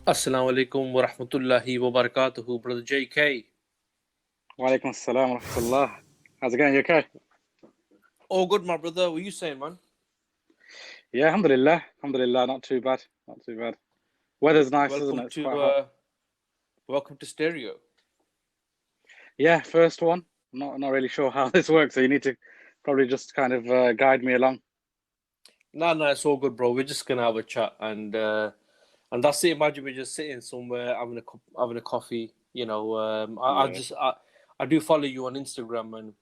Assalamu alaikum wa rahmatullahi wa barakatuhu, brother JK. Wa alaikum assalam wa rahmatullah. How's it going? You okay? All good, my brother. What are you saying, man? Yeah, alhamdulillah. Alhamdulillah, not too bad. Not too bad. Weather's nice, isn't Welcome it? It's quite hot. to welcome to Stereo. Yeah, first one. I'm not really sure how this works, so you need to probably just kind of guide me along. No, it's all good, bro. We're just gonna have a chat, and that's it. Imagine we're just sitting somewhere having a coffee. You know, I do follow you on Instagram, and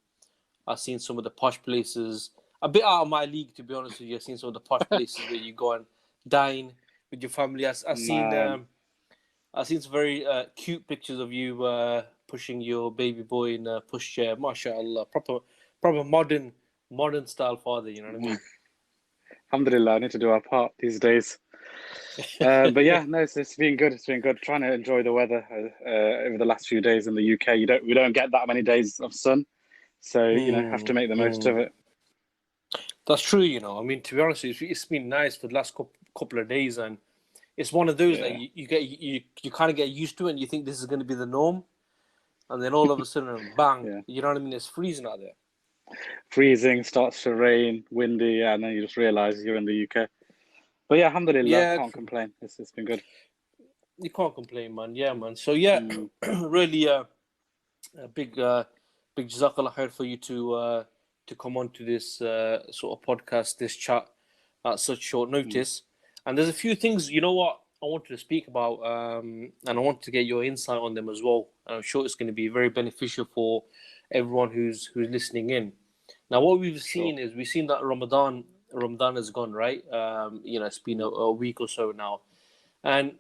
I've seen some of the posh places. A bit out of my league, to be honest with you. I've seen some of the posh places where you go and dine with your family. Man. I've seen some very cute pictures of you pushing your baby boy in a pushchair. MashaAllah, proper modern style father. You know what I mean? Alhamdulillah, I need to do our part these days. But yeah, no, it's been good. It's been good. Trying to enjoy the weather over the last few days in the UK. We don't get that many days of sun, so have to make the most of it. That's true. You know, I mean, to be honest, it's been nice for the last couple of days, and it's one of those that you kind of get used to, and you think this is going to be the norm, and then all of a sudden, bang! You know what I mean? It's freezing out there. Freezing, starts to rain, windy, and then you just realize you're in the UK. But yeah, alhamdulillah, can't complain. It's been good. You can't complain, man. Yeah, man. So really a big jazakallah khair for you to come on to this sort of podcast, this chat at such short notice. And there's a few things, you know what, I wanted to speak about, and I wanted to get your insight on them as well. And I'm sure it's going to be very beneficial for everyone who's listening in. Now, what we've seen is we've seen that Ramadan has gone, right? It's been a week or so now. And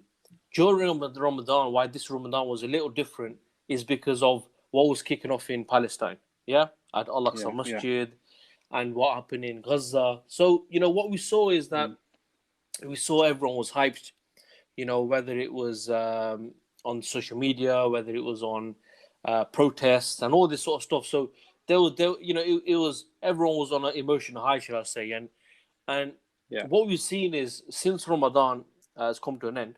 during Ramadan, why this Ramadan was a little different is because of what was kicking off in Palestine, at Al-Aqsa Masjid, and what happened in Gaza. So, what we saw is that we saw everyone was hyped, whether it was on social media, whether it was on protests and all this sort of stuff. So it was everyone was on an emotional high, should I say? And what we've seen is since Ramadan has come to an end,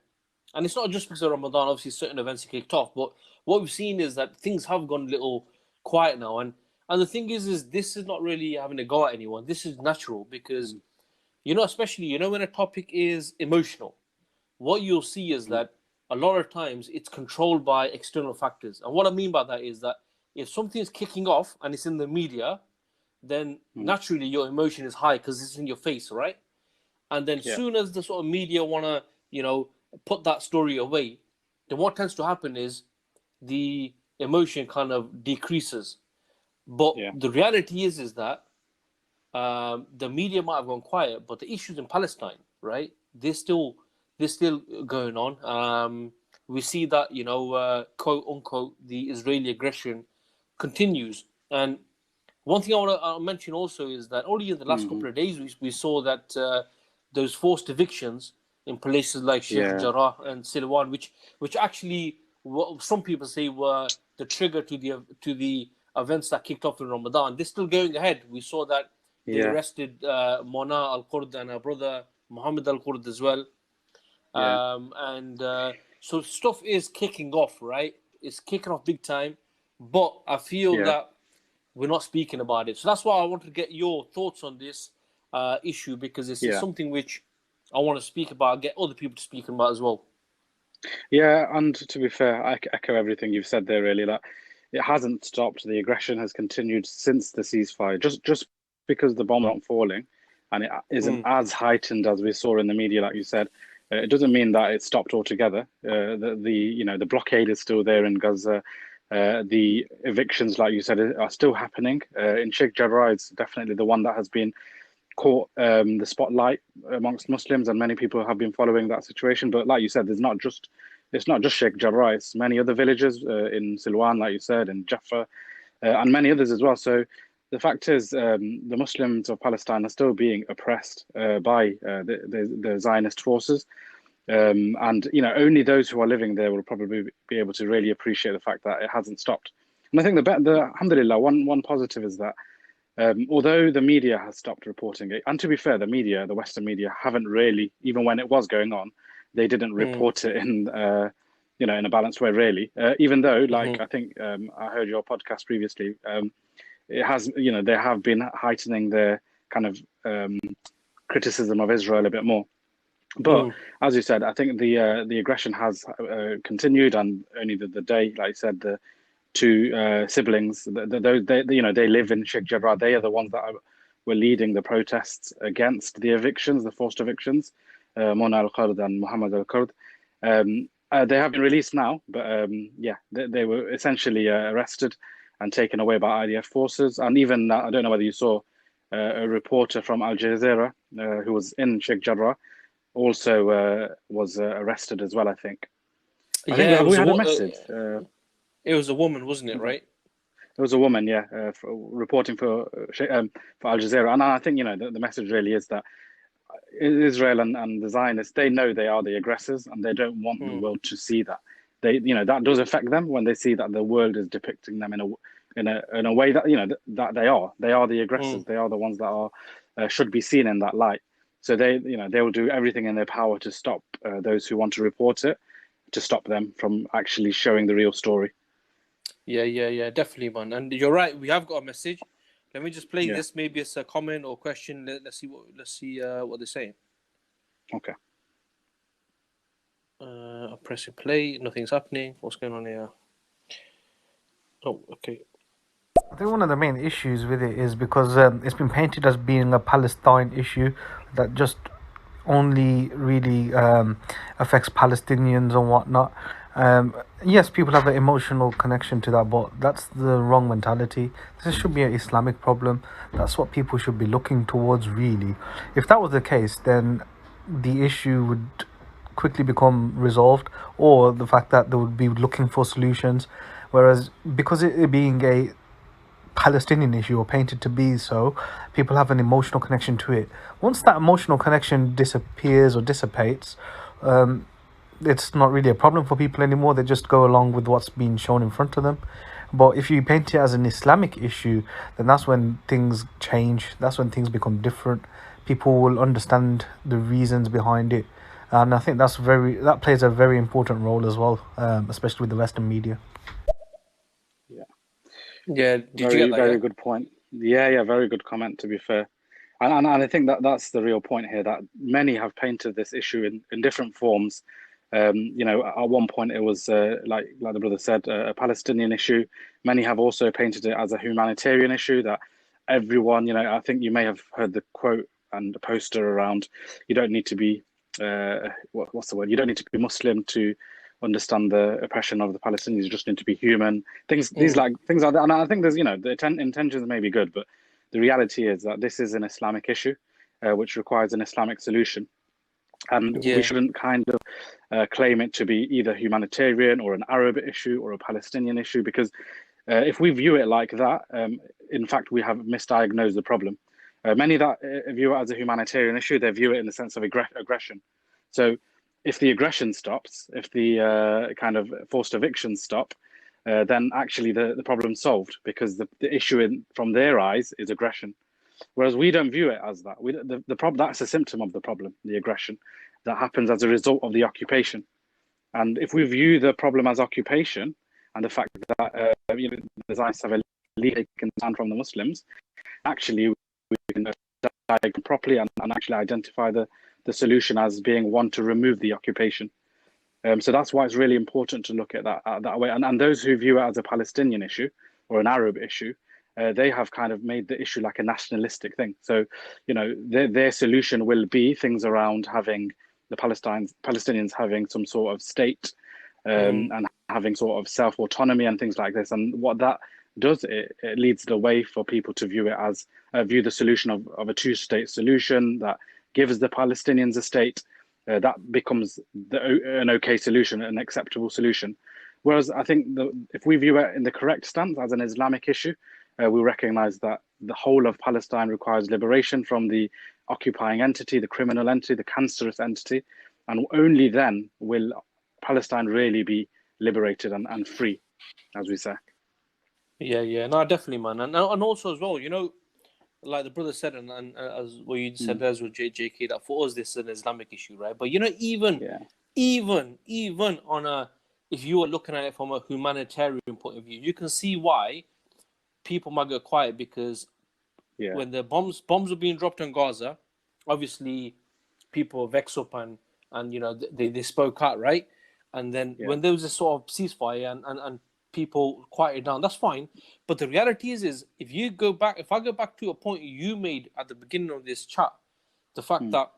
and it's not just because of Ramadan. Obviously, certain events are kicked off, but what we've seen is that things have gone a little quiet now. And the thing is this is not really having a go at anyone. This is natural because, especially when a topic is emotional, what you'll see is that a lot of times it's controlled by external factors. And what I mean by that is that if something is kicking off and it's in the media, then naturally your emotion is high because it's in your face, right? And then soon as the sort of media want to, put that story away, then what tends to happen is the emotion kind of decreases. But the reality is that the media might have gone quiet, but the issues in Palestine, right? They're still going on. We see that quote unquote the Israeli aggression continues. And one thing I want to mention also is that only in the last couple of days we saw that those forced evictions in places like Sheikh Jarrah and Silwan, which actually some people say were the trigger to the events that kicked off in Ramadan. They're still going ahead. We saw that they arrested Mona Al-Qurd and her brother Muhammad Al-Qurd as well. So stuff is kicking off, right? It's kicking off big time, but I feel that we're not speaking about it. So that's why I wanted to get your thoughts on this issue, because it's something which I want to speak about, get other people to speak about as well. Yeah, and to be fair, I echo everything you've said there, really. That it hasn't stopped. The aggression has continued since the ceasefire. Just because the bombs aren't falling and it isn't as heightened as we saw in the media, like you said, it doesn't mean that it stopped altogether. The blockade is still there in Gaza. The evictions, like you said, are still happening. In Sheikh Jarrah, it's definitely the one that has been caught the spotlight amongst Muslims, and many people have been following that situation. But like you said, it's not just Sheikh Jarrah. It's many other villages in Silwan, like you said, in Jaffa, and many others as well. So the fact is, the Muslims of Palestine are still being oppressed by the Zionist forces. And only those who are living there will probably be able to really appreciate the fact that it hasn't stopped. And I think the alhamdulillah, one positive is that although the media has stopped reporting it, and to be fair, the Western media haven't really, even when it was going on, they didn't report it in in a balanced way, really. Even though, like I think I heard your podcast previously, it has they have been heightening their kind of criticism of Israel a bit more. But as you said, I think the aggression has continued, and only the day, like you said, the two siblings, they live in Sheikh Jarrah. They are the ones that were leading the protests against the evictions, the forced evictions. Mona Al-Qard and Muhammad Al-Qard. They have been released now, but they were essentially arrested and taken away by IDF forces. And even I don't know whether you saw a reporter from Al Jazeera who was in Sheikh Jarrah also was arrested as well, I think. I think we had a message. It was a woman, wasn't it, right? It was a woman, reporting for Al Jazeera. And I think, the message really is that Israel and the Zionists, they know they are the aggressors, and they don't want the world to see that. That does affect them when they see that the world is depicting them in a way that that they are the aggressors. They are the ones that are should be seen in that light. So they will do everything in their power to stop those who want to report it, to stop them from actually showing the real story. Yeah, definitely, man. And you're right. We have got a message. Let me just play this. Maybe it's a comment or question. Let's see what they're saying. Okay. I'm pressing play. Nothing's happening. What's going on here? Oh, okay. I think one of the main issues with it is because it's been painted as being a Palestine issue that just only really affects Palestinians and whatnot. Yes, people have an emotional connection to that, but that's the wrong mentality. This should be an Islamic problem. That's what people should be looking towards, really. If that was the case, then the issue would quickly become resolved, or the fact that they would be looking for solutions. Whereas, because it being a Palestinian issue or painted to be so, people have an emotional connection to it. Once that emotional connection disappears or dissipates, it's not really a problem for people anymore. They just go along with what's being shown in front of them. But if you paint it as an Islamic issue, then that's when things change. That's when things become different. People will understand the reasons behind it. And I think that plays a very important role as well, especially with the Western media. Yeah, did you get that? Very good point. Yeah, very good comment, to be fair. And I think that's the real point here, that many have painted this issue in different forms. At one point it was like the brother said, a Palestinian issue. Many have also painted it as a humanitarian issue, that everyone, I think you may have heard the quote and the poster around, you don't need to be what's the word? You don't need to be Muslim to understand the oppression of the Palestinians. You just need to be human. Things like that. And I think there's, the intentions may be good, but the reality is that this is an Islamic issue, which requires an Islamic solution. And we shouldn't kind of claim it to be either humanitarian or an Arab issue or a Palestinian issue, because if we view it like that, in fact, we have misdiagnosed the problem. Many that view it as a humanitarian issue, they view it in the sense of aggression. So if the aggression stops, if the kind of forced evictions stop, then actually the problem's solved, because the issue from their eyes is aggression. Whereas we don't view it as that. The problem, that's a symptom of the problem, the aggression that happens as a result of the occupation. And if we view the problem as occupation, and the fact that the Zionists have a legal stand from the Muslims, actually we can diagnose properly and actually identify the solution as being one to remove the occupation. So that's why it's really important to look at that way. And those who view it as a Palestinian issue or an Arab issue, they have kind of made the issue like a nationalistic thing. So, their solution will be things around having the Palestinians having some sort of state and having sort of self-autonomy and things like this. And what that does, it leads the way for people to view it as view the solution of a two-state solution that gives the Palestinians a state. That becomes an okay solution, an acceptable solution. Whereas I think if we view it in the correct stance as an Islamic issue, we recognize that the whole of Palestine requires liberation from the occupying entity, the criminal entity, the cancerous entity, and only then will Palestine really be liberated and free, as we say. Yeah, no, definitely, man. And also as well, like the brother said, and as what you said as with JK, that for us this is an Islamic issue, right? But even even on a, if you were looking at it from a humanitarian point of view, you can see why people might go quiet, because when the bombs were being dropped on Gaza, obviously people vex up and you know they spoke out, right? And then when there was a sort of ceasefire and people quieted down, that's fine. But the reality is if I go back to a point you made at the beginning of this chat, the fact that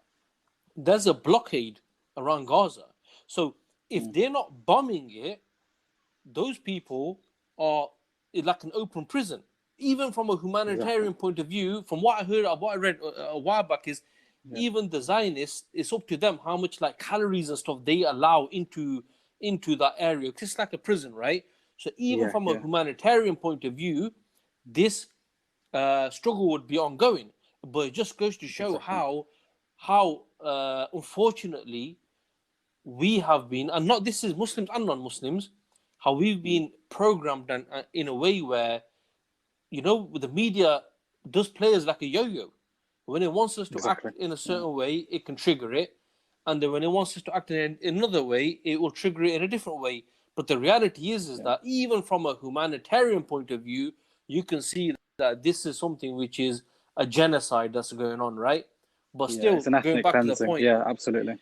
there's a blockade around Gaza. So if they're not bombing it, those people are like an open prison. Even from a humanitarian point of view, from what I heard, what I read a while back, is even the Zionists, it's up to them how much like calories and stuff they allow into that area. It's like a prison, right? So even from a humanitarian point of view, this struggle would be ongoing. But it just goes to show how unfortunately we have been, and not this is Muslims and non-Muslims, how we've been programmed and in a way where, you know, the media does play us like a yo-yo. When it wants us to act in a certain way, it can trigger it. And then when it wants us to act in another way, it will trigger it in a different way. But the reality is that even from a humanitarian point of view, you can see that this is something which is a genocide that's going on, right? But still, it's an ethnic going back cleansing. to the point, Absolutely.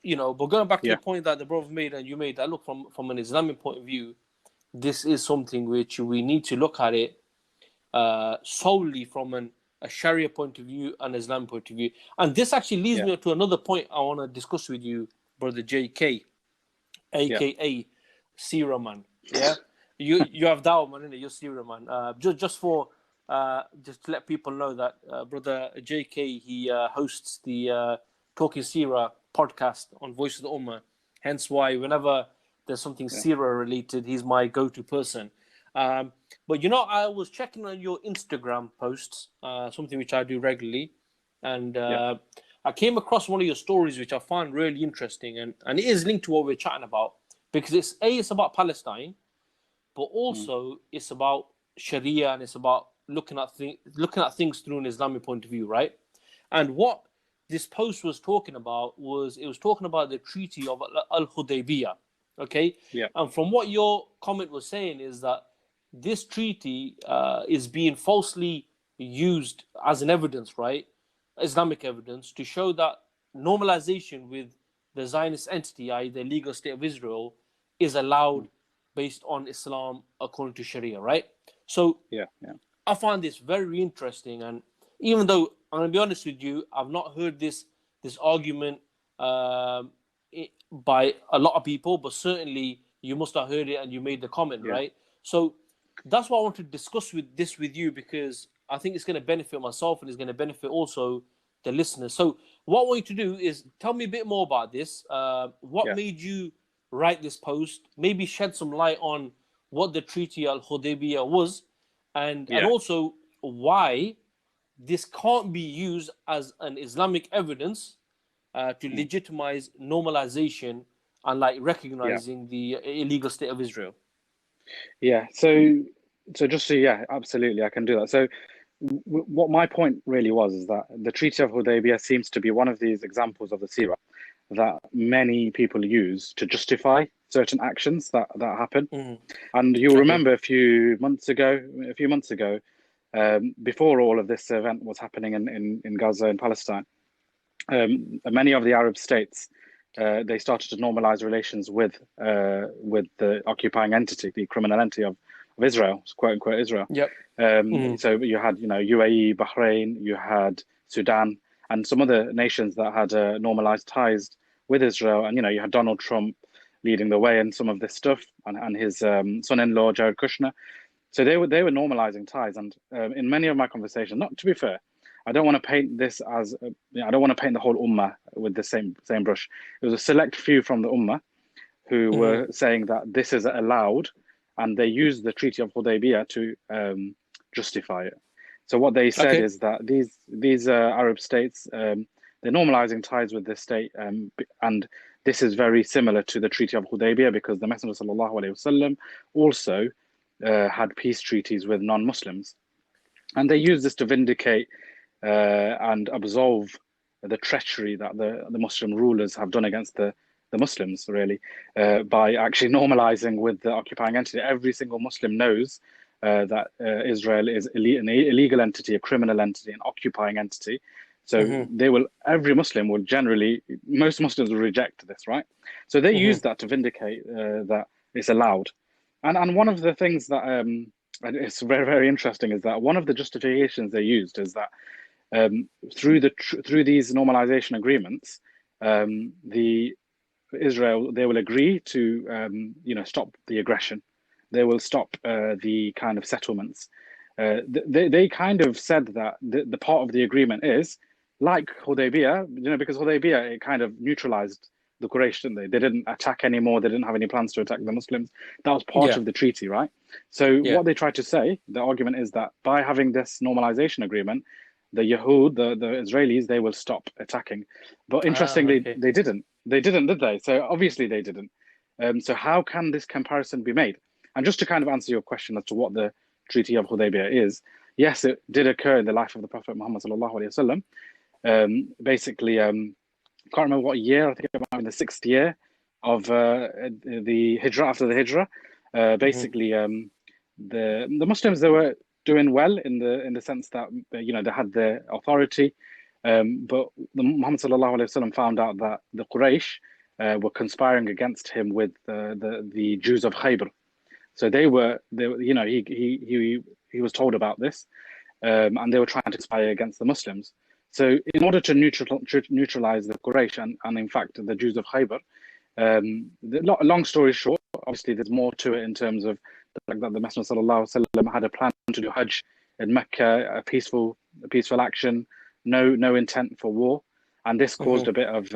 You know, but going back to the point that the brother made and you made, that look, from an Islamic point of view, this is something which we need to look at it solely from a Sharia point of view and Islamic point of view. And this actually leads me to another point I want to discuss with you, brother JK, aka Sira man. Yeah, you have dawah man, innit? You're Sira man. Just to let people know that brother JK, he hosts the Talking Sira podcast on Voice of the Ummah. Hence why whenever there's something Sira related, he's my go-to person. But you know, I was checking on your Instagram posts, something which I do regularly, and I came across one of your stories which I found really interesting, and it is linked to what we're chatting about, because it's about Palestine, but also it's about Sharia, and it's about looking at things through an Islamic point of view, right? And what this post was talking about was the Treaty of Al-Hudaibiyah, okay? Yeah. And from what your comment was saying is that this treaty is being falsely used as an evidence, right? Islamic evidence, to show that normalization with the Zionist entity, i.e. the legal state of Israel, is allowed based on Islam according to Sharia, right? So I find this very interesting, and even though I'm going to be honest with you, I've not heard this argument by a lot of people, but certainly you must have heard it and you made the comment, right? So that's why I want to discuss with you, because I think it's going to benefit myself and it's going to benefit also the listeners. So what I want you to do is tell me a bit more about this. What made you write this post? Maybe shed some light on what the Treaty Al-Hudaibiya was, and also why this can't be used as an Islamic evidence to legitimize normalization and like recognizing the illegal state of Israel. So just to, absolutely, I can do that. So what my point really was is that the Treaty of Hudaybiyah seems to be one of these examples of the Sirah that many people use to justify certain actions that happen. And you'll remember a few months ago, before all of this event was happening in Gaza and Palestine, many of the Arab states, they started to normalize relations with the occupying entity, the criminal entity of Israel, quote unquote Israel. So you had, UAE, Bahrain, you had Sudan, and some other nations that had normalized ties with Israel. And you had Donald Trump leading the way in some of this stuff, and his son-in-law Jared Kushner. So they were normalizing ties. And in many of my conversations, not to be fair, I don't want to paint this as I don't want to paint the whole ummah with the same brush. It was a select few from the ummah who were saying that this is allowed, and they used the Treaty of Hudaybiyah to justify it. So what they said is that these Arab states, they're normalizing ties with this state, and this is very similar to the Treaty of Hudaybiyah, because the Messenger sallallahu alaihi wasallam also had peace treaties with non-Muslims, and they use this to vindicate and absolve the treachery that the Muslim rulers have done against the the Muslims, really, by actually normalizing with the occupying entity. Every single Muslim knows that Israel is an illegal entity, a criminal entity, an occupying entity. So every Muslim will most Muslims will reject this, right? So they use that to vindicate that it's allowed. And one of the things that it's very, very interesting is that one of the justifications they used is that through these normalization agreements, Israel, they will agree to stop the aggression. They will stop the kind of settlements. They kind of said that the part of the agreement is like Hudaybiyah, because Hudaybiyah, it kind of neutralized the Quraysh, didn't they? They didn't attack anymore. They didn't have any plans to attack the Muslims. That was part of the treaty, right? So what they tried to say, the argument is that by having this normalization agreement, the Yahud, the Israelis, they will stop attacking. But interestingly, they didn't. They didn't, did they? So obviously they didn't. So how can this comparison be made? And just to kind of answer your question as to what the Treaty of Hudaybiyah is, yes, it did occur in the life of the Prophet Muhammad sallallahu alaihi wasallam. Basically, I can't remember what year. I think it might be in the 6th year of the Hijrah, after the Hijrah. Basically, the Muslims, they were doing well in the sense that they had the authority, but the Muhammad sallallahu alaihi wasallam found out that the Quraysh were conspiring against him with the Jews of Khaybar. So they were he was told about this, and they were trying to conspire against the Muslims. So in order to neutralize the Quraysh and in fact the Jews of Khaybar, long story short, obviously there's more to it in terms of the fact that the Messenger sallallahu alaihi wasallam had a plan to do Hajj in Mecca, a peaceful action, no intent for war, and this caused a bit of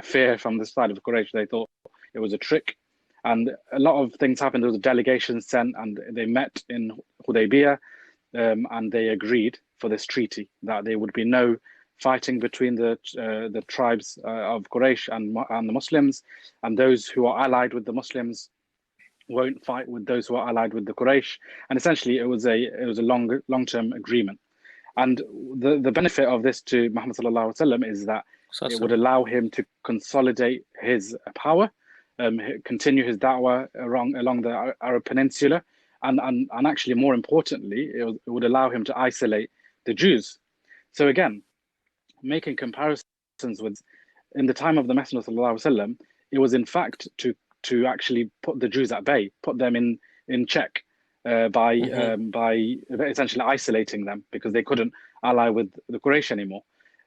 fear from the side of the Quraysh. They thought it was a trick, and a lot of things happened. There was a delegation sent, and they met in Hudaybiyah, and they agreed for this treaty that there would be no fighting between the tribes of Quraysh and the Muslims, and those who are allied with the Muslims won't fight with those who are allied with the Quraysh. And essentially, it was a long-term agreement. And the benefit of this to Muhammad sallallahu alaihi wasallam is that it would allow him to consolidate his power, continue his da'wah along the Arab Peninsula, and actually, more importantly, it would allow him to isolate the Jews. So again, making comparisons with in the time of the Messenger sallallahu alaihi wasallam, it was in fact to actually put the Jews at bay, put them in check by essentially isolating them because they couldn't ally with the Quraysh anymore.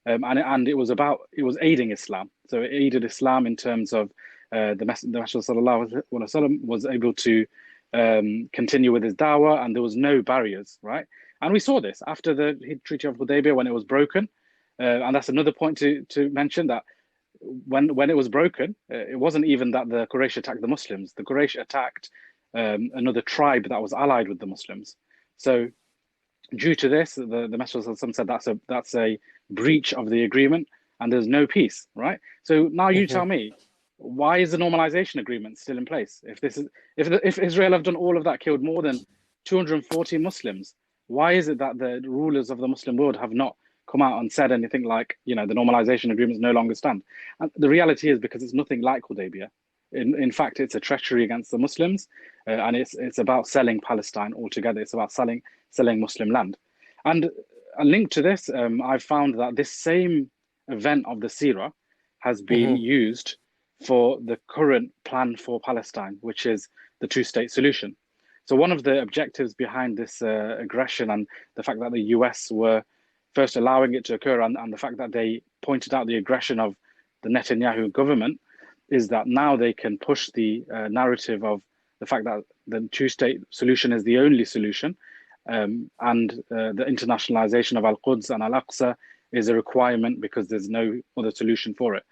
And it was aiding Islam. So it aided Islam in terms of the Messenger sallallahu alaihi wasallam was able to continue with his da'wah, and there was no barriers, right? And we saw this after the Treaty of Hudaybiyah when it was broken. And that's another point to mention, that when it was broken, it wasn't even that the Quraysh attacked the Muslims. The Quraysh attacked another tribe that was allied with the Muslims. So due to this, the Messenger said that's a breach of the agreement, and there's no peace, right? So now you tell me, why is the normalization agreement still in place? If Israel have done all of that, killed more than 240 Muslims, why is it that the rulers of the Muslim world have not come out and said anything like, the normalization agreements no longer stand? And the reality is because it's nothing like Hudaybiyah. In fact, it's a treachery against the Muslims, and it's about selling Palestine altogether. It's about selling Muslim land. And linked to this, I've found that this same event of the Seerah has been used for the current plan for Palestine, which is the two-state solution. So one of the objectives behind this aggression, and the fact that the US were first allowing it to occur, and the fact that they pointed out the aggression of the Netanyahu government, is that now they can push the narrative of the fact that the two-state solution is the only solution, and the internationalization of Al-Quds and Al-Aqsa is a requirement because there's no other solution for it.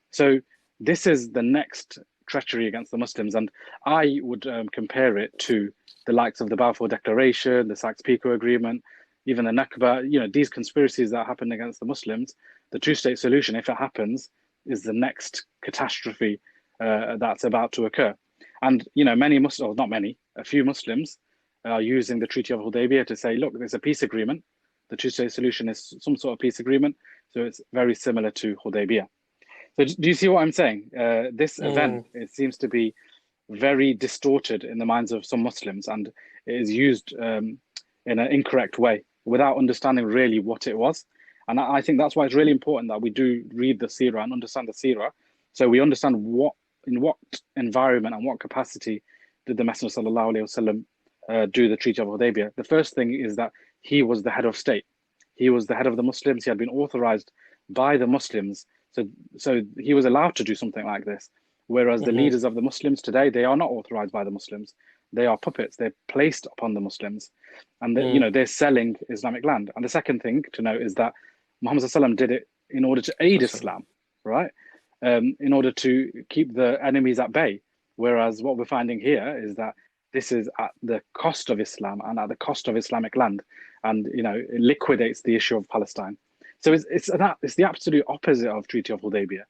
So this is the next treachery against the Muslims, and I would compare it to the likes of the Balfour Declaration, the Sykes-Picot Agreement, even the Nakba. These conspiracies that happened against the Muslims. The two-state solution, if it happens, is the next catastrophe that's about to occur. And many Muslims, not many, a few Muslims are using the Treaty of Hudaybiyah to say, look, there's a peace agreement. The two-state solution is some sort of peace agreement, so it's very similar to Hudaybiyah. So do you see what I'm saying? This event, it seems to be very distorted in the minds of some Muslims, and it is used in an incorrect way without understanding really what it was. And I think that's why it's really important that we do read the seerah and understand the seerah, so we understand in what environment and what capacity did the Messenger sallallahu alaihi wasallam do the Treaty of Hudaybiyah. The first thing is that he was the head of state. He was the head of the Muslims. He had been authorized by the Muslims. So he was allowed to do something like this. Whereas the leaders of the Muslims today, they are not authorized by the Muslims. They are puppets. They're placed upon the Muslims. And they're selling Islamic land. And the second thing to note is that Muhammad sallallahu alaihi wasallam did it in order to aid Islam, right? In order to keep the enemies at bay. Whereas what we're finding here is that this is at the cost of Islam and at the cost of Islamic land. And, it liquidates the issue of Palestine. So it's the absolute opposite of Treaty of Hudaybiyah.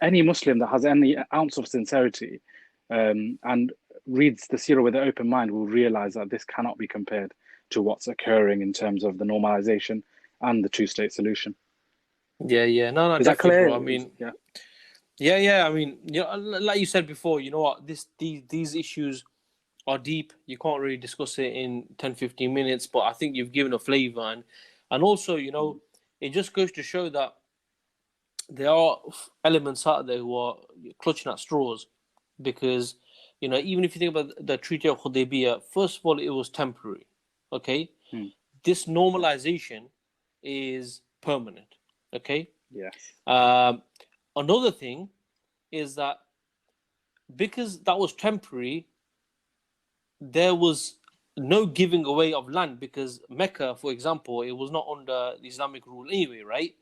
Any Muslim that has any ounce of sincerity and reads the seerah with an open mind will realize that this cannot be compared to what's occurring in terms of the normalization and the two-state solution. Yeah. No, is that clear? Bro. I mean, yeah. I mean, like you said before, you know what? These issues are deep. You can't really discuss it in 10-15 minutes, but I think you've given a flavor, and also, it just goes to show that there are elements out there who are clutching at straws, because, even if you think about the Treaty of Hudaybiyah, first of all, it was temporary, okay? This normalization is permanent, okay? Yes. Another thing is that because that was temporary, there was no giving away of land, because Mecca, for example, it was not under the Islamic rule anyway, right?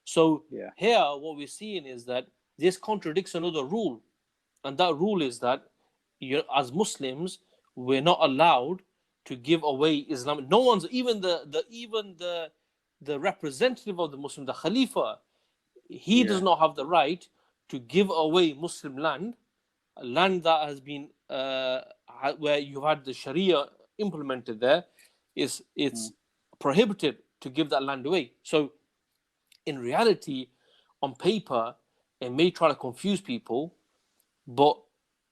So here, what we're seeing is that this contradicts another rule, and that rule is that as Muslims, we're not allowed to give away Islam. No one's, even the representative of the Muslim, the Khalifa, he does not have the right to give away Muslim land that has been where you've had the Sharia implemented there. It's prohibited to give that land away. So in reality, on paper, it may try to confuse people, but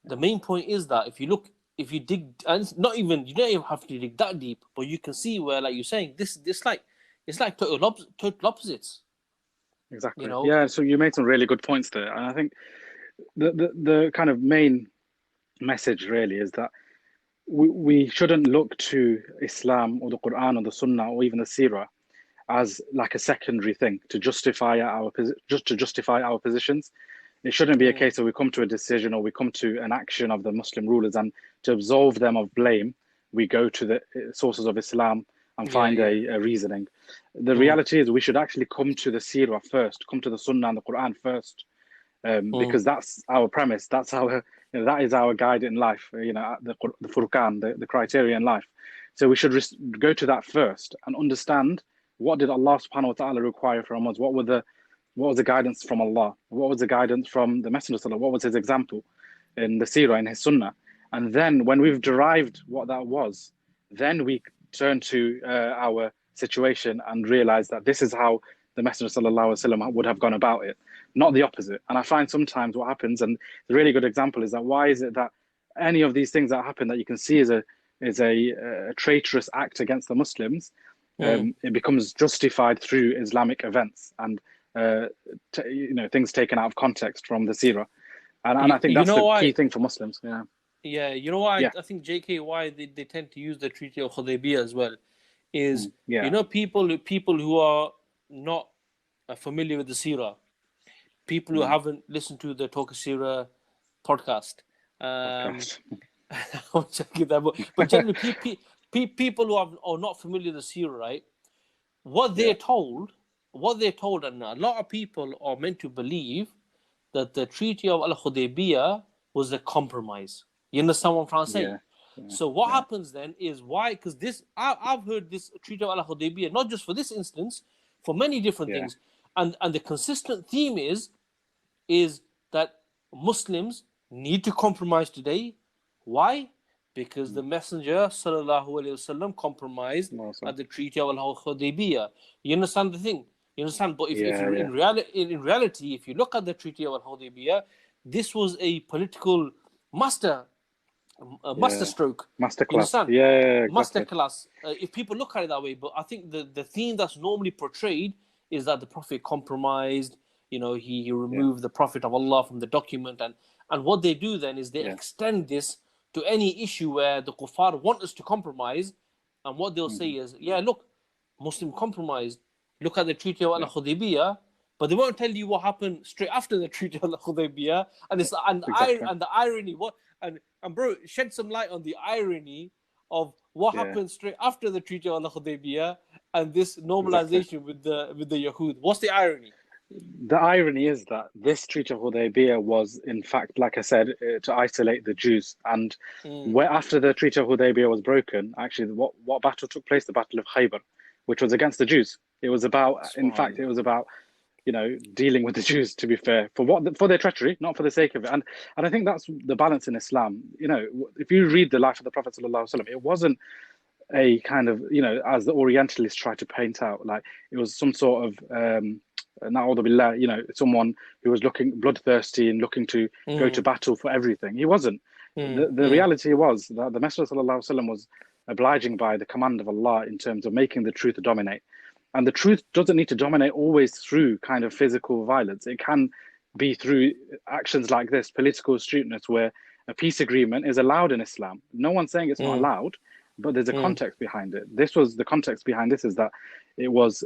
the main point is that if you dig, and it's not even, you don't even have to dig that deep, but you can see where, like you're saying, it's like total opposites. Exactly. Yeah. So you made some really good points there, and I think the kind of main message really is that we shouldn't look to Islam or the Qur'an or the Sunnah or even the Seerah as like a secondary thing to justify our positions. It shouldn't be a case of we come to a decision or we come to an action of the Muslim rulers, and to absolve them of blame, we go to the sources of Islam and find a reasoning. The reality is we should actually come to the Seerah first, come to the Sunnah and the Qur'an first, because that's our premise. That's our, that is our guide in life. The Furqan, the criteria in life. So we should go to that first and understand, what did Allah subhanahu wa ta'ala require from us? What was the guidance from Allah? What was the guidance from the Messenger? What was his example in the Seerah, in his Sunnah? And then when we've derived what that was, then we turn to our situation and realize that this is how the Messenger ﷺ would have gone about it, not the opposite. And I find sometimes what happens, and the really good example is that, why is it that any of these things that happen that you can see is a traitorous act against the Muslims, it becomes justified through Islamic events and things taken out of context from the Seerah, and I think that's the key thing for Muslims. You know why I think, JK, why they tend to use the Treaty of Hudaybiyah as well is people who are not familiar with the Seerah, people who haven't listened to the Talk of Seerah podcast. But generally, people who are not familiar with the Seerah, right? What they're told, and a lot of people are meant to believe that the Treaty of Al-Hudaibiyah was a compromise. You understand what I'm trying to say? So what happens then is, why? Because I've heard this Treaty of Al-Hudaibiyah not just for this instance, for many different things, and the consistent theme is that Muslims need to compromise today. Why? Because the Messenger sallallahu alaihi wasallam compromised at the Treaty of Al-Hudaibiyah. You understand the thing? You understand? But if in reality, if you look at the Treaty of Al-Hudaibiya, this was a political master stroke. Masterclass. You understand? Yeah, exactly. Masterclass. If people look at it that way, but I think the theme that's normally portrayed is that the Prophet compromised. You know, he removed the Prophet of Allah from the document, and what they do then is they extend this to any issue where the kuffar want us to compromise, and what they'll say is, look, Muslim compromised. Look at the Treaty of Al-Hudaibiya, but they won't tell you what happened straight after the Treaty of Al-Hudaibiya, and the irony. And bro, shed some light on the irony of what happened straight after the Treaty of Al-Hudaibiya and this normalization with the Yahud. What's the irony? The irony is that this Treaty of Hudaybiyah was, in fact, like I said, to isolate the Jews. And after the Treaty of Hudaybiyah was broken, actually, what battle took place? The Battle of Khaybar, which was against the Jews. It was about, it was about, dealing with the Jews, to be fair, for their treachery, not for the sake of it. And I think that's the balance in Islam. If you read the life of the Prophet ﷺ, it wasn't a kind of, as the Orientalists try to paint out, like it was some sort of, na'udhu billah, someone who was looking bloodthirsty and looking to go to battle for everything. He wasn't. The reality was that the Messenger ﷺ was obliging by the command of Allah in terms of making the truth dominate. And the truth doesn't need to dominate always through kind of physical violence. It can be through actions like this, political astuteness, where a peace agreement is allowed in Islam. No one's saying it's not allowed, but there's a context behind it. The context behind this is that it was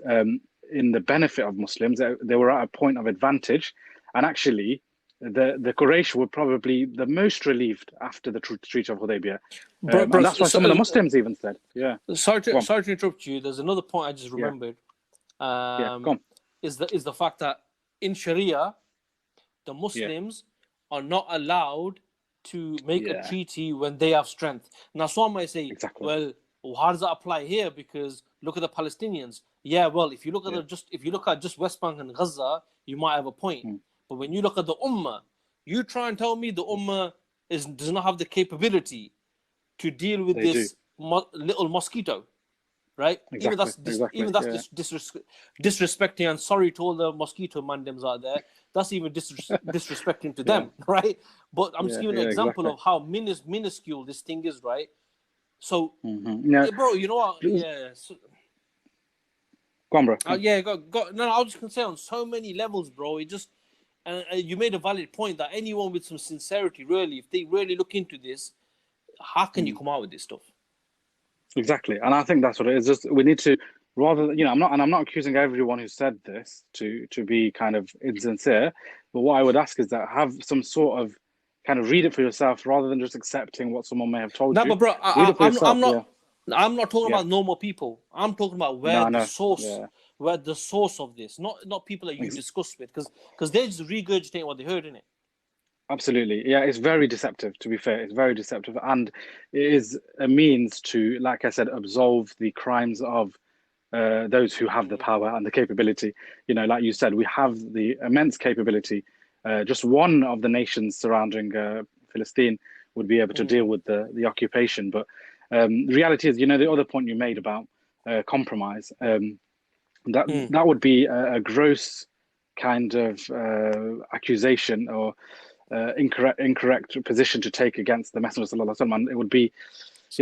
in the benefit of Muslims. They were at a point of advantage, and actually the Quraysh were probably the most relieved after the Treaty of Hudaybiyah. And that's why some of the Muslims even said, Sorry to interrupt you. There's another point I just remembered. Go on. Is the fact that in Sharia, the Muslims are not allowed to make a treaty when they have strength. Now, some might say, well, how does that apply here? Because look at the Palestinians. Yeah, well, if you look at just West Bank and Gaza, you might have a point. But when you look at the Ummah, you try and tell me the Ummah does not have the capability to deal with this little mosquito, right? Even that's disrespecting, and sorry to all the mosquito mandems out there. That's even disrespecting to them, right? But I'm just giving an example of how minuscule this thing is, right? So, bro, you know what? Go on, bro. No, I was just gonna say on so many levels, bro. It just you made a valid point that anyone with some sincerity, really, if they really look into this, how can you come out with this stuff? Exactly, and I think that's what it is. Just we need to rather, I'm not accusing everyone who said this to be kind of insincere, but what I would ask is that have some sort of kind of read it for yourself rather than just accepting what someone may have told you. No, but bro, I'm not talking about normal people. I'm talking about where the source of this, not people that you discuss with, because they're just regurgitating what they heard, innit? Absolutely. Yeah, it's very deceptive, to be fair. It's very deceptive. And it is a means to, like I said, absolve the crimes of those who have the power and the capability. Like you said, we have the immense capability. Just one of the nations surrounding Palestine would be able to deal with the occupation. But the reality is, the other point you made about compromise, that would be a gross kind of accusation or incorrect position to take against the Messenger sallallahu alaihi wasallam. And it would be,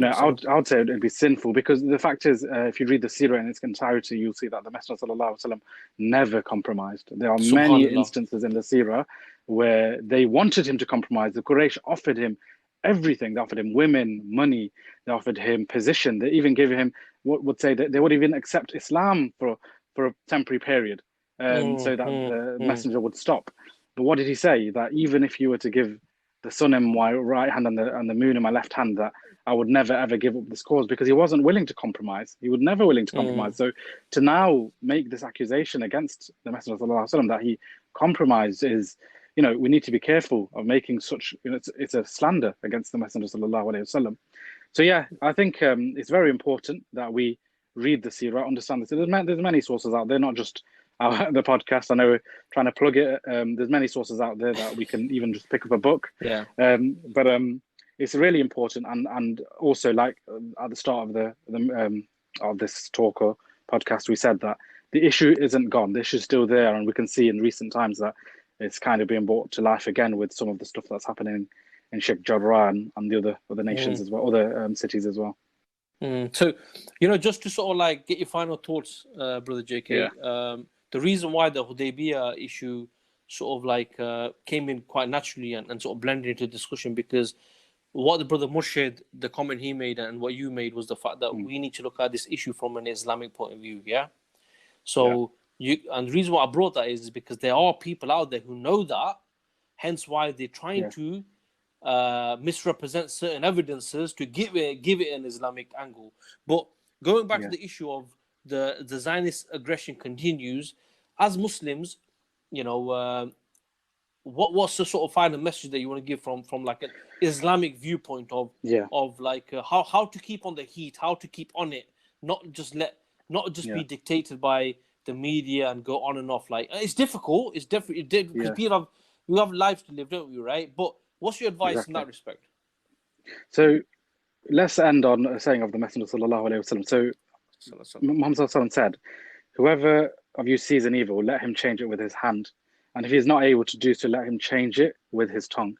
I would say it would be sinful, because the fact is, if you read the Seerah in its entirety, you'll see that the Messenger sallallahu alaihi wasallam never compromised. There are many instances in the Seerah where they wanted him to compromise. The Quraysh offered him everything. They offered him women, money. They offered him position. They even gave him what would say that they would even accept Islam for a temporary period, so that the messenger would stop. But what did he say? That even if you were to give the sun in my right hand and the moon in my left hand, that I would never ever give up this cause, because he wasn't willing to compromise. He was never willing to compromise. So to now make this accusation against the Messenger sallallahu alaihi wasallam that he compromised is, we need to be careful of making such, it's a slander against the Messenger sallallahu alaihi wasallam. So yeah, I think it's very important that we read the Seerah, understand this. There's many sources out there, not just the podcast. I know we're trying to plug it. There's many sources out there that we can even just pick up a book. But it's really important, and also, like at the start of of this talk or podcast, we said that the issue isn't gone. The issue is still there, and we can see in recent times that it's kind of being brought to life again with some of the stuff that's happening in Sheikh Jarrah and the other nations as well, other cities as well. So, just to sort of like get your final thoughts, Brother JK, the reason why the Hudaybiyah issue sort of like came in quite naturally and sort of blended into discussion, because what the Brother Murshid, the comment he made and what you made was the fact that we need to look at this issue from an Islamic point of view, So and the reason why I brought that is because there are people out there who know that, hence why they're trying to misrepresent certain evidences to give it an Islamic angle. But going back to the issue of the Zionist aggression continues, as Muslims, what's the sort of final message that you want to give from like an Islamic viewpoint of like how to keep on the heat, how to keep on it, not just be dictated by the media and go on and off. Like, it's difficult. It's definitely because we have lives to live, don't we? Right? But what's your advice in that respect? So let's end on a saying of the Messenger sallallahu alaihi wasallam. So Muhammad sallallahu alaihi wasallam said, "Whoever of you sees an evil, let him change it with his hand. And if he is not able to do so, let him change it with his tongue.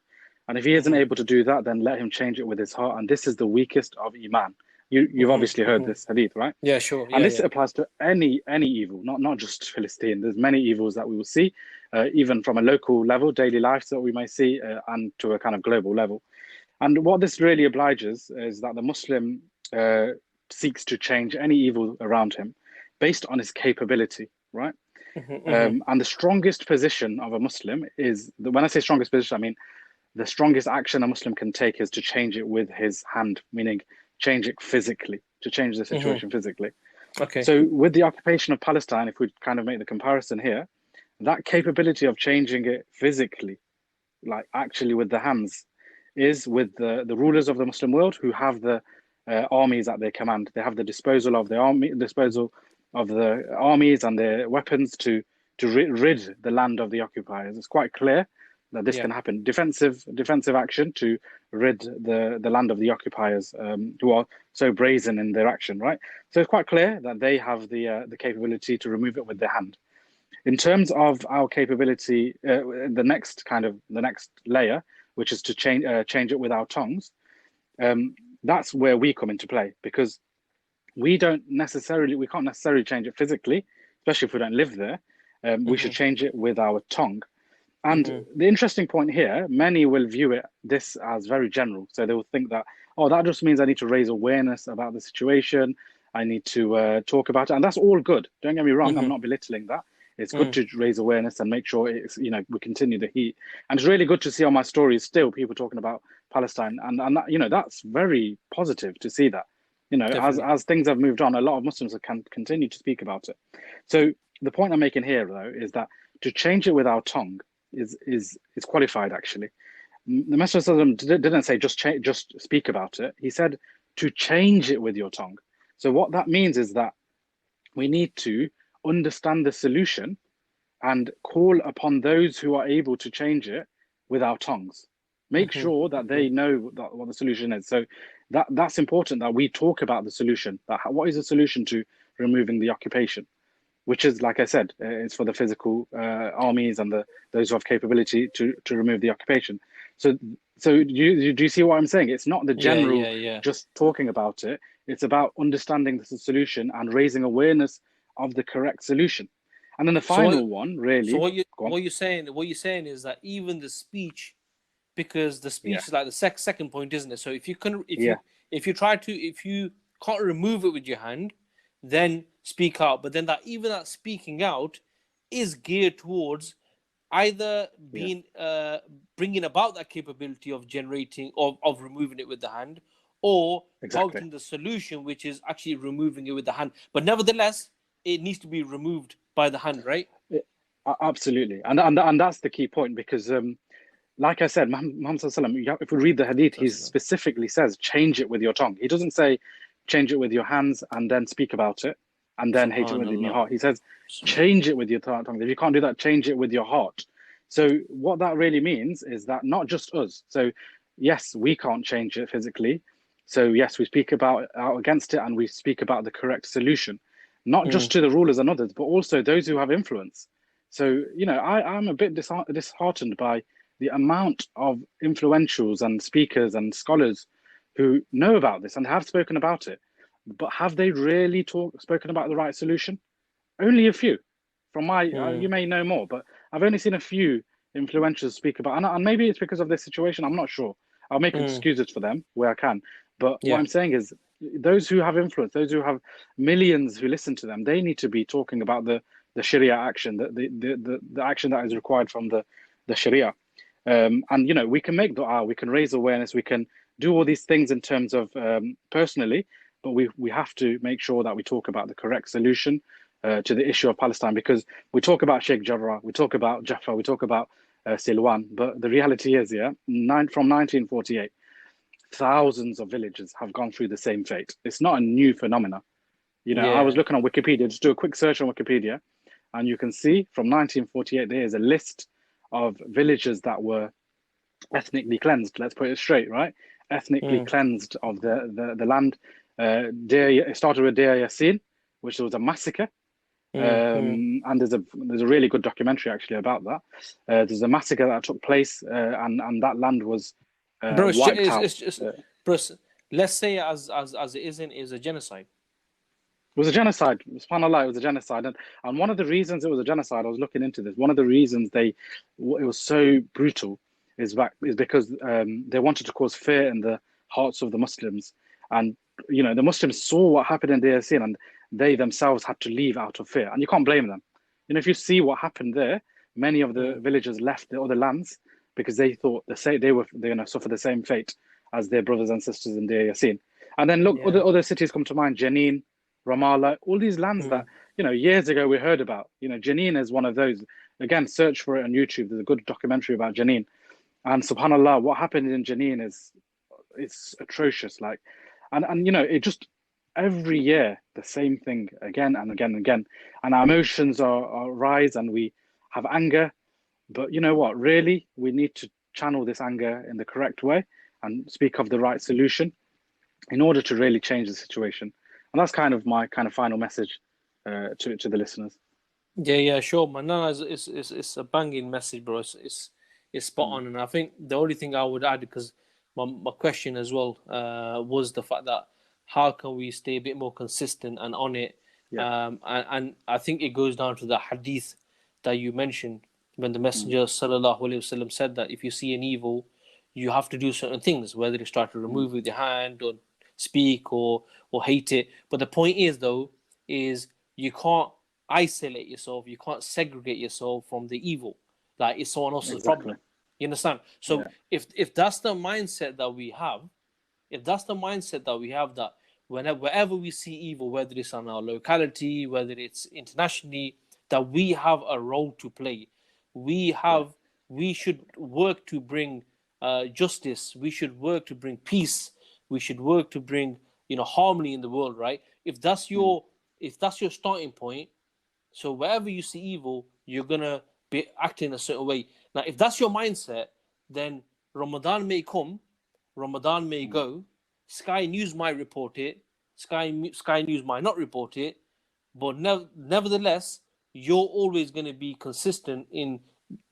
And if he isn't able to do that, then let him change it with his heart. And this is the weakest of Iman." You've obviously heard this hadith, right? Yeah, sure. And this applies to any evil, not just Philistine. There's many evils that we will see, even from a local level, daily life that we may see, and to a kind of global level. And what this really obliges is that the Muslim seeks to change any evil around him based on his capability, right? And the strongest position of a Muslim is, when I say strongest position, I mean the strongest action a Muslim can take is to change it with his hand, meaning change it physically, to change the situation physically. Okay. So with the occupation of Palestine, if we kind of make the comparison here, that capability of changing it physically, like actually with the hands, is with the rulers of the Muslim world who have the armies at their command. They have the disposal of the armies and their weapons to rid the land of the occupiers. It's quite clear that this can happen. Defensive action to rid the land of the occupiers who are so brazen in their action, right? So it's quite clear that they have the capability to remove it with their hand. In terms of our capability, the next layer, which is to change it with our tongues, that's where we come into play, because we can't necessarily change it physically, especially if we don't live there. We should change it with our tongue. And the interesting point here, many will view this as very general. So they will think that, that just means I need to raise awareness about the situation. I need to talk about it. And that's all good. Don't get me wrong. I'm not belittling that. It's good to raise awareness and make sure we continue the heat. And it's really good to see on my stories still people talking about Palestine. And that, that's very positive to see that. As things have moved on, a lot of Muslims can continue to speak about it. So the point I'm making here, though, is that to change it with our tongue is qualified, actually. The Messenger didn't say just speak about it. He said to change it with your tongue. So what that means is that we need to understand the solution and call upon those who are able to change it with our tongues. Make sure that they know what the solution is. So that's important, that we talk about the solution. What is the solution to removing the occupation? Which is, like I said, it's for the physical armies and those who have capability to remove the occupation. So do you see what I'm saying? It's not the general just talking about it. It's about understanding the solution and raising awareness of the correct solution. And then the final one, really. So what you're saying is that even the speech, because the speech is like the second point, isn't it? So if you can't remove it with your hand, then speak out. But then that speaking out is geared towards either being bringing about that capability of generating of removing it with the hand, or finding the solution, which is actually removing it with the hand. But nevertheless, it needs to be removed by the hand, right? Absolutely, and that's the key point, because like I said, Muhammad sallallahu alaihi wasallam, if we read the hadith, he specifically says change it with your tongue. He doesn't say change it with your hands and then speak about it and then hate it within your heart. He says change it with your tongue. If you can't do that, change it with your heart. So what that really means is that not just us. So yes, we can't change it physically. So yes, we speak out against it and we speak about the correct solution. not just to the rulers and others, but also those who have influence. So, I'm a bit disheartened by the amount of influentials and speakers and scholars who know about this and have spoken about it. But have they really spoken about the right solution? Only a few. From my, you may know more, but I've only seen a few influentials speak about, and maybe it's because of this situation. I'm not sure. I'll make excuses for them where I can. But what I'm saying is, those who have influence, those who have millions who listen to them, they need to be talking about the Sharia action, the action that is required from the Sharia. And we can make dua, we can raise awareness, we can do all these things in terms of personally, but we have to make sure that we talk about the correct solution to the issue of Palestine, because we talk about Sheikh Jarrah, we talk about Jaffa, we talk about Silwan, but the reality is, from 1948, thousands of villages have gone through the same fate. It's not a new phenomena. I was looking on Wikipedia, just do a quick search on Wikipedia, and you can see from 1948, there is a list of villages that were ethnically cleansed. Let's put it straight, right? Ethnically cleansed of the land. It started with Deir Yassin, which was a massacre. And there's a really good documentary actually about that. There's a massacre that took place, and that land was wiped out. Bro, let's say as it isn't, is a genocide. It was a genocide. SubhanAllah, it was a genocide. And one of the reasons it was a genocide, I was looking into this, one of the reasons it was so brutal is because they wanted to cause fear in the hearts of the Muslims. And, the Muslims saw what happened in Deir Yassin, and they themselves had to leave out of fear. And you can't blame them. If you see what happened there, many of the villagers left the other lands because they thought they're going to suffer the same fate as their brothers and sisters in Deir Yassin. And then look, other cities come to mind, Jenin, Ramallah, all these lands that, years ago we heard about. Jenin is one of those. Again, search for it on YouTube. There's a good documentary about Jenin. And SubhanAllah, what happened in Jenin it's atrocious. And it just, every year, the same thing again and again and again. And our emotions are rise and we have anger. But you know what? Really, we need to channel this anger in the correct way and speak of the right solution in order to really change the situation. And that's kind of my final message to the listeners. Yeah, sure, man. No, it's a banging message, bro. It's spot on. And I think the only thing I would add, because my question as well was the fact that how can we stay a bit more consistent and on it? And I think it goes down to the hadith that you mentioned when the Messenger sallallahu alaihi wasallam said that if you see an evil, you have to do certain things, whether it's try to remove it with your hand or speak or hate it. But the point is, though, is you can't isolate yourself, you can't segregate yourself from the evil. Like it's someone else's problem. You understand? So if that's the mindset that we have, that wherever we see evil, whether it's on our locality, whether it's internationally, that we have a role to play. We should work to bring justice. We should work to bring peace. We should work to bring harmony in the world, right? If that's your starting point, so wherever you see evil, you're gonna be acting a certain way. Now, if that's your mindset, then Ramadan may come, Ramadan may go. Sky News might report it. Sky News might not report it. But nevertheless, you're always going to be consistent in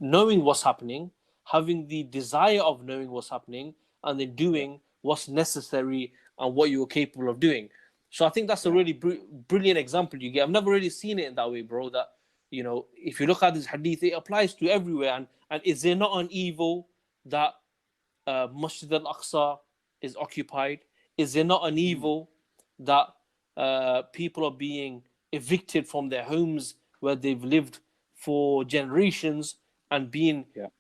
knowing what's happening, having the desire of knowing what's happening, and then doing what's necessary and what you're capable of doing. So I think that's a really brilliant example you get. I've never really seen it in that way, bro. That, if you look at this hadith, it applies to everywhere. And is there not an evil that Masjid al-Aqsa is occupied? Is there not an evil that people are being evicted from their homes where they've lived for generations, and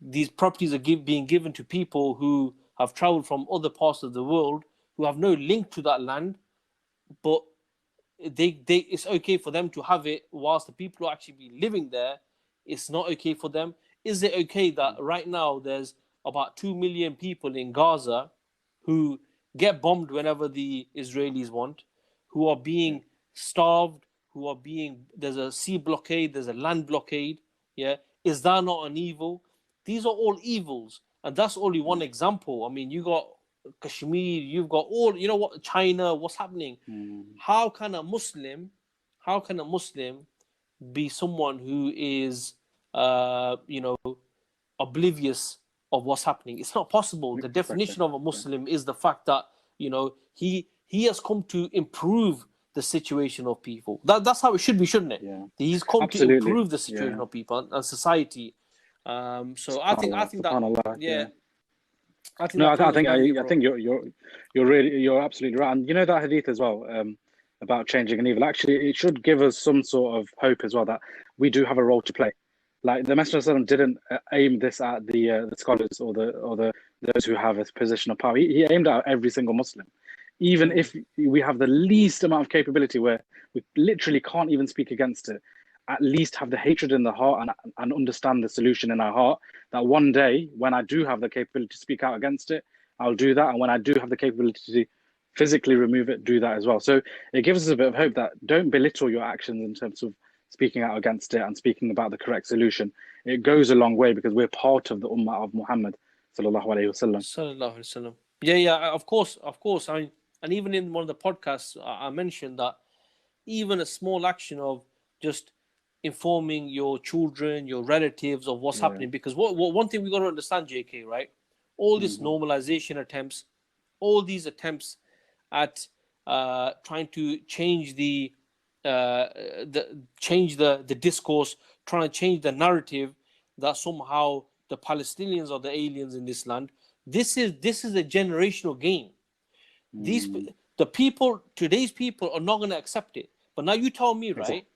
these properties are being given to people who have traveled from other parts of the world who have no link to that land, but it's okay for them to have it, whilst the people who actually be living there, it's not okay for them. Is it okay that right now there's about 2 million people in Gaza who get bombed whenever the Israelis want, who are being starved, there's a sea blockade, there's a land blockade, is that not an evil? These are all evils, and that's only one example. I mean, you got Kashmir, you've got all, China, what's happening? How can a Muslim how can a Muslim be someone who is, oblivious of what's happening? It's not possible. The definition of a Muslim is the fact that, he has come to improve the situation of people. That's how it should be, shouldn't it? Yeah. He's come Absolutely. to improve the situation of people and society. So I think that, yeah. I think you're absolutely right. And you know that hadith as well, about changing an evil. Actually, it should give us some sort of hope as well that we do have a role to play. Like the Messenger of Allah didn't aim this at the scholars or those who have a position of power. He aimed at every single Muslim, even if we have the least amount of capability where we literally can't even speak against it. At least have the hatred in the heart and understand the solution in our heart. That one day, when I do have the capability to speak out against it, I'll do that. And when I do have the capability to physically remove it, do that as well. So it gives us a bit of hope that don't belittle your actions in terms of speaking out against it and speaking about the correct solution. It goes a long way because we're part of the ummah of Muhammad sallallahu alaihi wasallam. Sallallahu alaihi wasallam. Yeah, of course. I mean, and even in one of the podcasts, I mentioned that even a small action of just informing your children, your relatives of what's happening, because one thing we got to understand, JK, right? All this normalization attempts, all these attempts at trying to change the discourse, trying to change the narrative that somehow the Palestinians are the aliens in this land. This is a generational game. Today's people are not going to accept it. But now you tell me, right?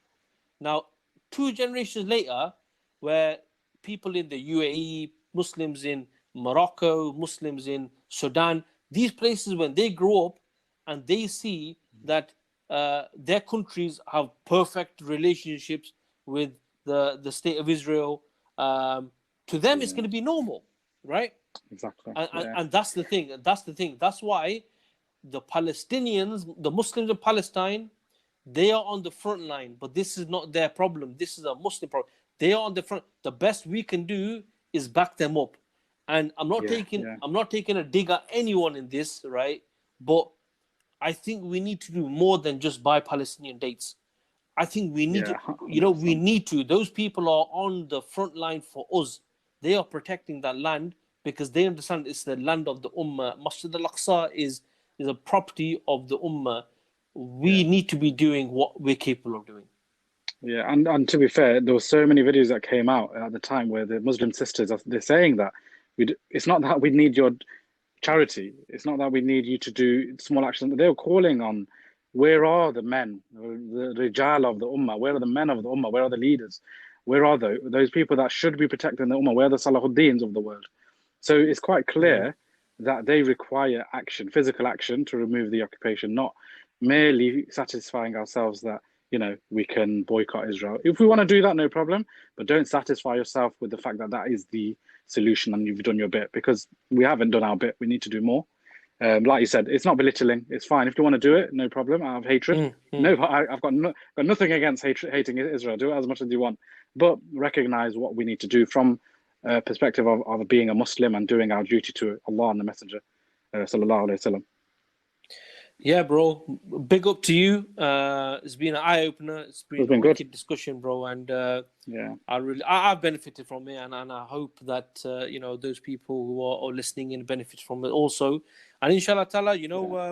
Now, 2 generations later, where people in the UAE, Muslims in Morocco, Muslims in Sudan, these places, when they grow up and they see that their countries have perfect relationships with the state of Israel, to them it's going to be normal, right? Exactly. And that's the thing. That's why the Palestinians, the Muslims in Palestine, they are on the front line, but this is not their problem. This is a Muslim problem. They are on the front. The best we can do is back them up. And I'm not taking a dig at anyone in this, right? But I think we need to do more than just buy Palestinian dates. I think we need we need to. Those people are on the front line for us. They are protecting that land because they understand it's the land of the Ummah. Masjid al-Aqsa is a property of the Ummah. We need to be doing what we're capable of doing. Yeah, and to be fair, there were so many videos that came out at the time where the Muslim sisters, they're saying that it's not that we need your charity. It's not that we need you to do small action. They were calling on, where are the men, the Rijal of the Ummah? Where are the men of the Ummah? Where are the leaders? Where are those people that should be protecting the Ummah? Where are the Salahuddins of the world? So it's quite clear that they require action, physical action, to remove the occupation, not merely satisfying ourselves that, we can boycott Israel. If we want to do that, no problem, but don't satisfy yourself with the fact that that is the solution and you've done your bit, because we haven't done our bit. We need to do more. Like you said, it's not belittling. It's fine. If you want to do it, no problem. I have hatred. No, I've got nothing against hating Israel. Do it as much as you want, but recognize what we need to do from a perspective of being a Muslim and doing our duty to Allah and the Messenger, sallallahu alaihi wasallam. Yeah, bro. Big up to you. It's been an eye opener. It's been a wicked discussion, bro. And I've benefited from it, and I hope that those people who are listening in benefit from it also. And inshallah ta'ala,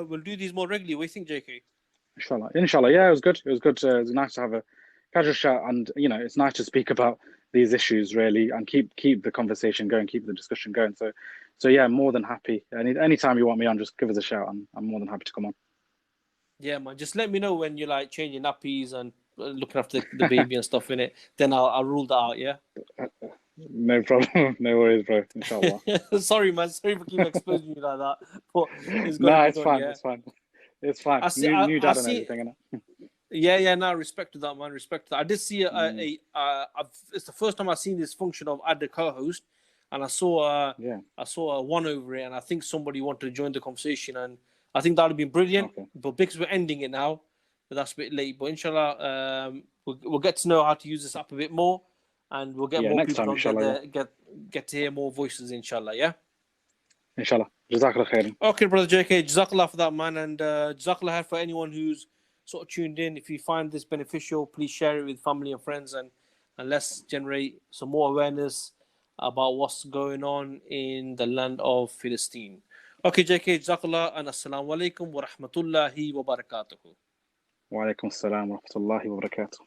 we'll do these more regularly. What do you think, JK? Inshallah. Yeah, it was good. It was nice to have a casual chat, and it's nice to speak about these issues really and keep the conversation going, keep the discussion going. So yeah, more than happy. Anytime you want me on, just give us a shout, and I'm more than happy to come on. Yeah, man. Just let me know when you're like changing nappies and looking after the baby and stuff in it. Then I'll rule that out. Yeah. No problem. No worries, bro. Inshallah. Sorry, man. Sorry for keeping exposing you like that. But it's fine. Yeah? It's fine. It's fine. New dad and everything, innit? Yeah. No, respect to that, man. Respect to that. I did see it's the first time I've seen this function of add a co-host, and I saw a one over it, and I think somebody wanted to join the conversation, and I think that would be brilliant. Okay. But because we're ending it now, that's a bit late. But inshallah, we'll get to know how to use this app a bit more, and we'll get more people on get to hear more voices, inshallah. Yeah. Inshallah. Jazakallah khairan. Okay, brother JK, Jazakallah for that, man, and Jazakallah for anyone who's sort of tuned in. If you find this beneficial, please share it with family and friends, and let's generate some more awareness about what's going on in the land of Palestine. Okay, JK, Jazakallah, and Assalamu alaikum wa rahmatullahi wa barakatuhu. Wa alaikum assalam wa rahmatullahi wa barakatuh.